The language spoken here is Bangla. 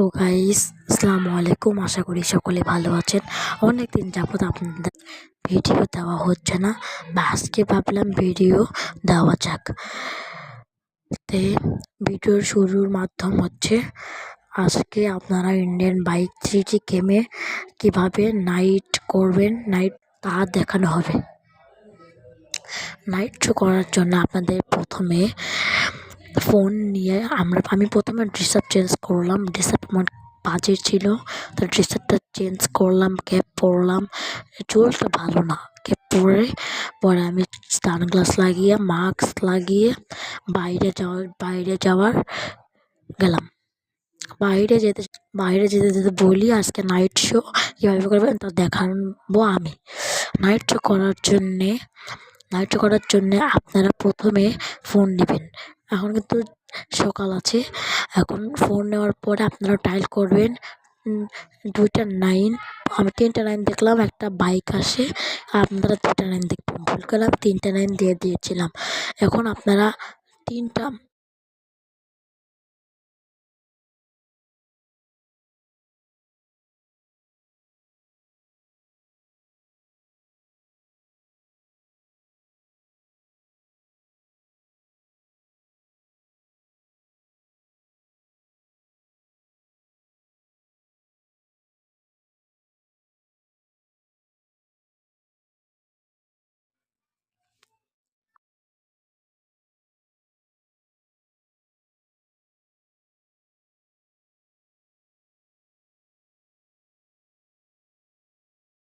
তো গাইস, আসসালামু আলাইকুম। আশা করি সকলে ভালো আছেন। অনেকদিন যাবত আপনাদের ভিডিও দেওয়া হচ্ছে না, বা আজকে ভাবলাম ভিডিও দেওয়া যাক। তে ভিডিওর শুরুর মাধ্যম হচ্ছে, আজকে আপনারা ইন্ডিয়ান বাইক 3D গেমে কীভাবে নাইট করবেন, নাইট তা দেখানো হবে। নাইট শো করার জন্য আপনাদের প্রথমে ফোন নিয়ে আমি প্রথমে ড্রেস আপ চেঞ্জ করলাম। ড্রেস আপ আমার বাজে ছিল, তো ড্রেস আপটা চেঞ্জ করলাম, ক্যাপ পরলাম। চুলটা ভালো না, ক্যাপ পরে আমি সানগ্লাস লাগিয়ে মাস্ক লাগিয়ে বাইরে যাওয়ার গেলাম। বাইরে যেতে যেতে বলি, আজকে নাইট শো কীভাবে করবেন তা দেখাবো আমি। নাইট শো করার জন্যে আপনারা প্রথমে ফোন নেবেন। এখন কিন্তু সকাল আছে, এখন ফোন নেওয়ার পরে আপনারা ডায়াল করবেন 2টা 9। আমি 3টা 9 দেখলাম, একটা বাইক আসে। আপনারা 2টা 9 দেখবেন, ভুল করে আমি 3টা 9 দিয়ে দিয়েছিলাম। এখন আপনারা 3টা